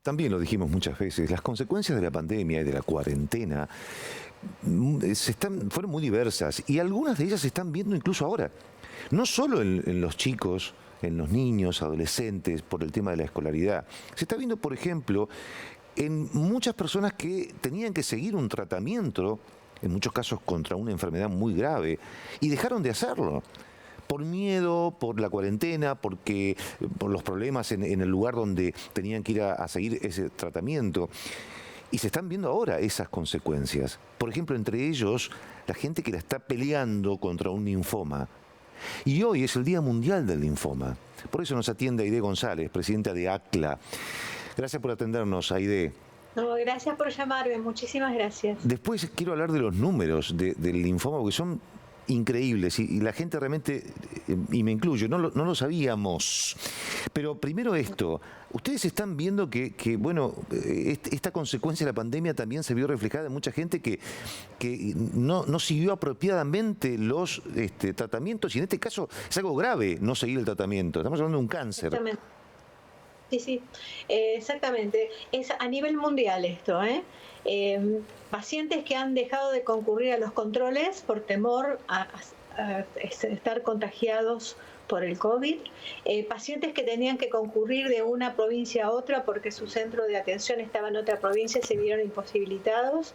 También lo dijimos muchas veces, las consecuencias de la pandemia y de la cuarentena fueron muy diversas y algunas de ellas se están viendo incluso ahora. No solo en los chicos, en los niños, adolescentes, por el tema de la escolaridad. Se está viendo, por ejemplo, en muchas personas que tenían que seguir un tratamiento, en muchos casos contra una enfermedad muy grave, y dejaron de hacerlo. Por miedo, por la cuarentena, por los problemas en el lugar donde tenían que ir a seguir ese tratamiento. Y se están viendo ahora esas consecuencias. Por ejemplo, entre ellos, la gente que la está peleando contra un linfoma. Y hoy es el Día Mundial del Linfoma. Por eso nos atiende Aide González, presidenta de ACLA. Gracias por atendernos, Aide. No, gracias por llamarme, muchísimas gracias. Después quiero hablar de los números del linfoma, porque son increíbles y la gente realmente, y me incluyo, no lo sabíamos. Pero primero esto, ustedes están viendo que bueno, esta consecuencia de la pandemia también se vio reflejada en mucha gente que no siguió apropiadamente los tratamientos, y en este caso es algo grave no seguir el tratamiento. Estamos hablando de un cáncer. Exactamente. Sí, exactamente. Es a nivel mundial esto, pacientes que han dejado de concurrir a los controles por temor a estar contagiados por el COVID, pacientes que tenían que concurrir de una provincia a otra porque su centro de atención estaba en otra provincia y se vieron imposibilitados.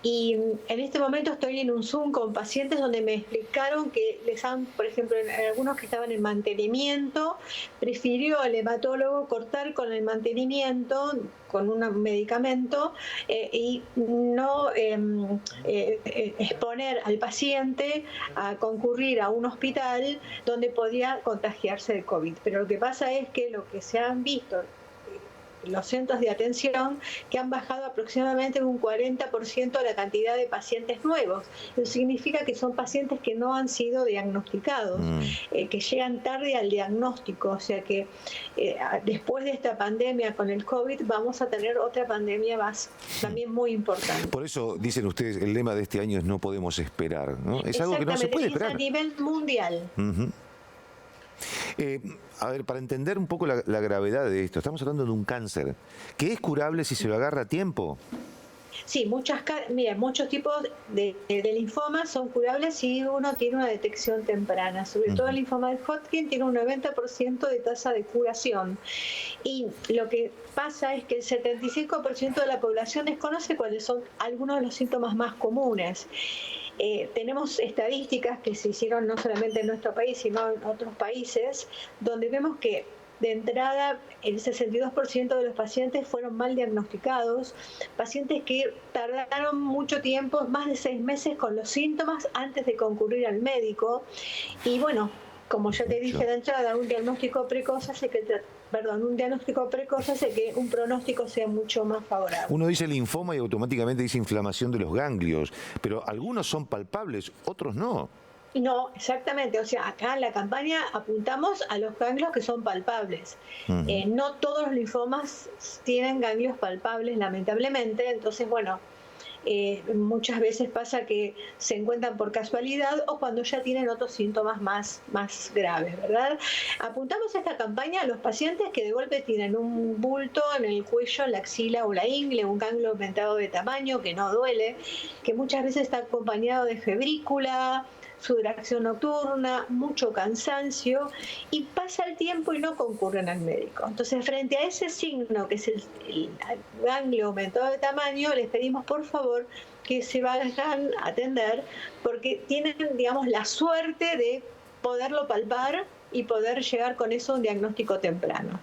Y en este momento estoy en un Zoom con pacientes donde me explicaron que les han, por ejemplo, algunos que estaban en mantenimiento, prefirió el hematólogo cortar con el mantenimiento, con un medicamento, y no exponer al paciente a concurrir a un hospital donde podía contagiarse de COVID. Pero lo que pasa es que lo que se han visto los centros de atención, que han bajado aproximadamente un 40% la cantidad de pacientes nuevos. Eso significa que son pacientes que no han sido diagnosticados, que llegan tarde al diagnóstico. O sea que después de esta pandemia con el COVID vamos a tener otra pandemia más, también muy importante. Por eso dicen ustedes, el lema de este año es no podemos esperar, ¿no? Es algo que no se puede esperar. Es a nivel mundial. A ver, para entender un poco la gravedad de esto, estamos hablando de un cáncer que es curable si se lo agarra a tiempo. Sí, muchos tipos de linfomas son curables si uno tiene una detección temprana. Sobre todo el linfoma de Hodgkin tiene un 90% de tasa de curación. Y lo que pasa es que el 75% de la población desconoce cuáles son algunos de los síntomas más comunes. Tenemos estadísticas que se hicieron no solamente en nuestro país, sino en otros países, donde vemos que de entrada el 62% de los pacientes fueron mal diagnosticados, pacientes que tardaron mucho tiempo, más de 6 meses con los síntomas antes de concurrir al médico. Y bueno, como ya te dije de entrada, un diagnóstico precoz hace que un pronóstico sea mucho más favorable. Uno dice linfoma y automáticamente dice inflamación de los ganglios, pero algunos son palpables, otros no. No, exactamente. O sea, acá en la campaña apuntamos a los ganglios que son palpables. No todos los linfomas tienen ganglios palpables, lamentablemente. Entonces, bueno, muchas veces pasa que se encuentran por casualidad o cuando ya tienen otros síntomas más graves, ¿verdad? Apuntamos a esta campaña a los pacientes que de golpe tienen un bulto en el cuello, en la axila o la ingle, un ganglio aumentado de tamaño que no duele, que muchas veces está acompañado de febrícula, sudoración nocturna, mucho cansancio, y pasa el tiempo y no concurren al médico. Entonces, frente a ese signo, que es el ganglio aumentado de tamaño, les pedimos por favor que se vayan a atender, porque tienen, digamos, la suerte de poderlo palpar y poder llegar con eso a un diagnóstico temprano.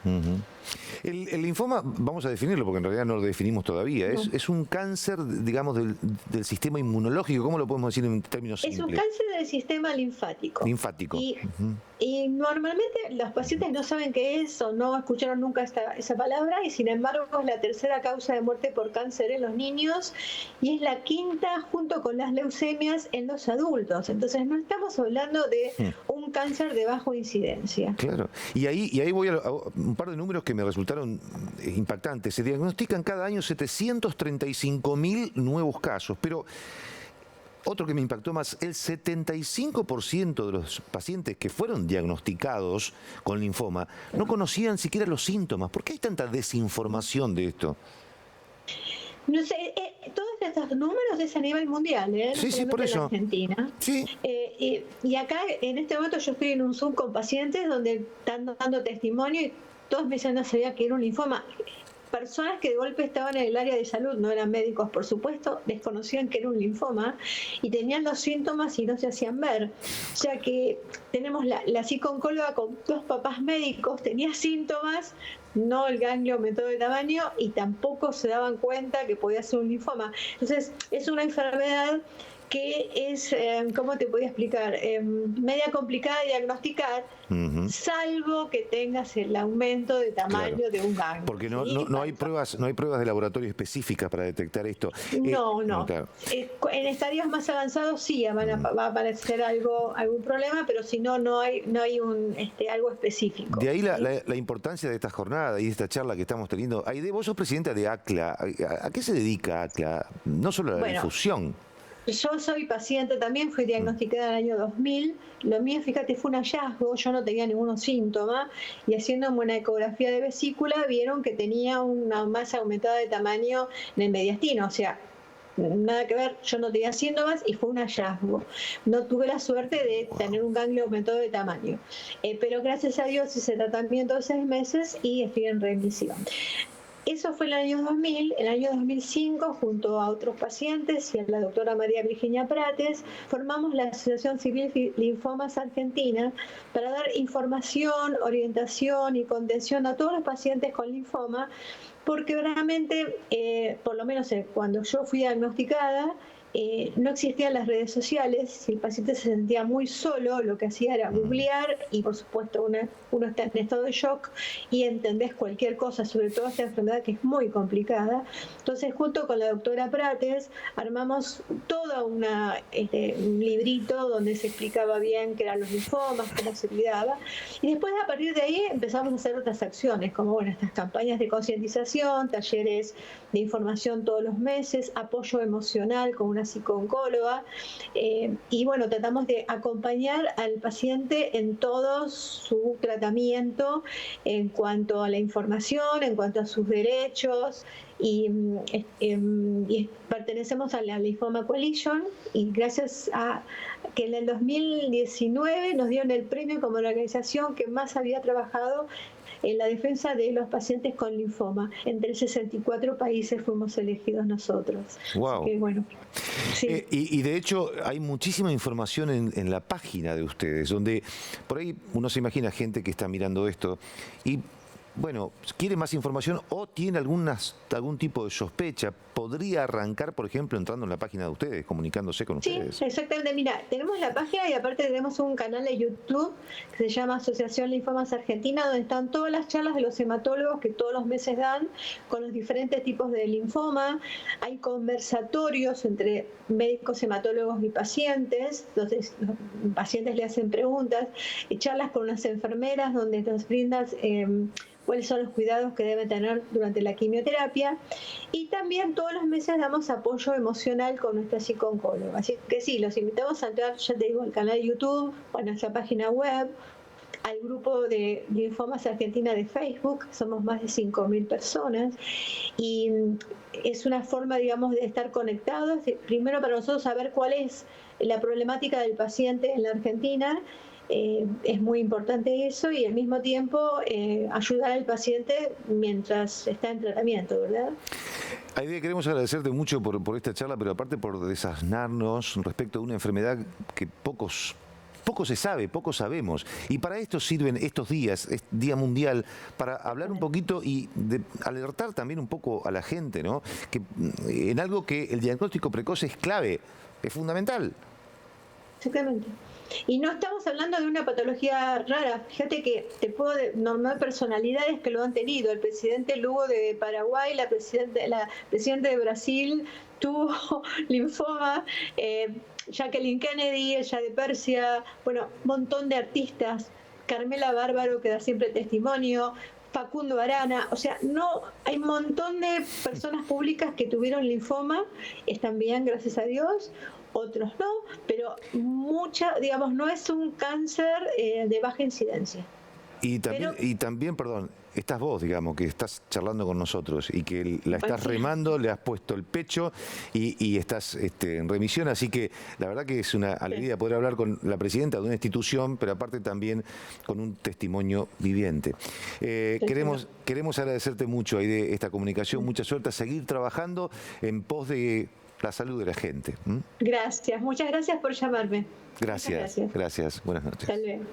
El linfoma, vamos a definirlo porque en realidad no lo definimos todavía, es un cáncer, digamos, del sistema inmunológico. ¿Cómo lo podemos decir en términos simples? Es un cáncer del sistema linfático. Y normalmente los pacientes no saben qué es o no escucharon nunca esa palabra, y sin embargo es la tercera causa de muerte por cáncer en los niños y es la quinta junto con las leucemias en los adultos. Entonces no estamos hablando de un cáncer de bajo incidencia. Claro. Y ahí voy a un par de números que me resultaron impactantes. Se diagnostican cada año 735.000 nuevos casos, pero otro que me impactó más, el 75% de los pacientes que fueron diagnosticados con linfoma no conocían siquiera los síntomas. ¿Por qué hay tanta desinformación de esto? No sé, todos estos números es a nivel mundial, no Sí, sí, por solamente en eso. Argentina. Sí. Y acá, en este momento, yo estoy en un Zoom con pacientes donde están dando testimonio y todos me dicen no sabía que era un linfoma. Personas que de golpe estaban en el área de salud, no eran médicos, por supuesto, desconocían que era un linfoma y tenían los síntomas y no se hacían ver. O sea que tenemos la psico-oncóloga con 2 papás médicos, tenía síntomas, no el ganglio aumentó de tamaño y tampoco se daban cuenta que podía ser un linfoma. Entonces, es una enfermedad que es, ¿cómo te podía explicar? Media complicada de diagnosticar, salvo que tengas el aumento de tamaño de un ganglio. Porque no hay pruebas de laboratorio específicas para detectar esto. No. Claro. En estadios más avanzados sí va a aparecer algún problema, pero si no, no hay algo específico. De ahí la importancia de esta jornada y de esta charla que estamos teniendo. Aide, vos sos presidenta de ACLA. ¿A qué se dedica ACLA? No solo a la difusión. Yo soy paciente también, fui diagnosticada en el año 2000. Lo mío, fíjate, fue un hallazgo, yo no tenía ningún síntoma y haciendo una ecografía de vesícula vieron que tenía una masa aumentada de tamaño en el mediastino, o sea, nada que ver, yo no tenía síntomas y fue un hallazgo. No tuve la suerte de tener un ganglio aumentado de tamaño, pero gracias a Dios hice tratamiento de 6 meses y estoy en remisión. Eso fue en el año 2000. En el año 2005, junto a otros pacientes y a la doctora María Virginia Prates, formamos la Asociación Civil Linfomas Argentina para dar información, orientación y contención a todos los pacientes con linfoma, porque realmente, por lo menos cuando yo fui diagnosticada, no existían las redes sociales. Si el paciente se sentía muy solo, lo que hacía era googlear y por supuesto uno está en estado de shock y entendés cualquier cosa, sobre todo esta enfermedad que es muy complicada. Entonces, junto con la doctora Prates, armamos todo un librito donde se explicaba bien qué eran los linfomas, cómo se cuidaba, y después a partir de ahí empezamos a hacer otras acciones, como estas campañas de concientización, talleres de información todos los meses, apoyo emocional con una psico-oncóloga, y bueno, tratamos de acompañar al paciente en todo su tratamiento en cuanto a la información, en cuanto a sus derechos, y pertenecemos a la Lymphoma Coalition, y gracias a que en el 2019 nos dieron el premio como la organización que más había trabajado en la defensa de los pacientes con linfoma. Entre 64 países fuimos elegidos nosotros. Wow. Así que, bueno, sí. Y de hecho hay muchísima información en la página de ustedes, donde por ahí uno se imagina gente que está mirando esto y bueno, quiere más información o tiene algún tipo de sospecha, podría arrancar, por ejemplo, entrando en la página de ustedes, comunicándose con ustedes. Sí, exactamente. Mira, tenemos la página y aparte tenemos un canal de YouTube que se llama Asociación Linfomas Argentina, donde están todas las charlas de los hematólogos que todos los meses dan con los diferentes tipos de linfoma. Hay conversatorios entre médicos, hematólogos y pacientes. Entonces, los pacientes le hacen preguntas, charlas con las enfermeras donde nos brindan cuáles son los cuidados que deben tener durante la quimioterapia, y también todos los meses damos apoyo emocional con nuestra psico-oncóloga. Así que sí, los invitamos a entrar, ya te digo, al canal de YouTube, a nuestra página web, al grupo de Linfomas Argentina de Facebook, somos más de 5.000 personas, y es una forma, digamos, de estar conectados, primero para nosotros saber cuál es la problemática del paciente en la Argentina. Es muy importante eso, y al mismo tiempo ayudar al paciente mientras está en tratamiento, ¿verdad? Aide, queremos agradecerte mucho por esta charla, pero aparte por desasnarnos respecto de una enfermedad que poco se sabe, poco sabemos. Y para esto sirven estos días, es Día Mundial, para hablar un poquito y de alertar también un poco a la gente, ¿no? Que en algo que el diagnóstico precoz es clave, es fundamental. Exactamente. Y no estamos hablando de una patología rara. Fíjate que te puedo nombrar personalidades que lo han tenido. El presidente Lugo de Paraguay, la presidenta de Brasil tuvo linfoma, Jacqueline Kennedy, ella de Persia, bueno, un montón de artistas, Carmela Bárbaro que da siempre testimonio, Facundo Arana, o sea, no, hay un montón de personas públicas que tuvieron linfoma, están bien, gracias a Dios. otros no, pero digamos, no es un cáncer de baja incidencia. Y también, perdón, estás vos, digamos, que estás charlando con nosotros y que la estás remando, le has puesto el pecho y estás en remisión, así que la verdad que es una alegría poder hablar con la presidenta de una institución, pero aparte también con un testimonio viviente. Queremos agradecerte mucho, Aide, esta comunicación, mucha suerte, a seguir trabajando en pos de la salud de la gente. Gracias, muchas gracias por llamarme. Gracias. Buenas noches. Hasta luego.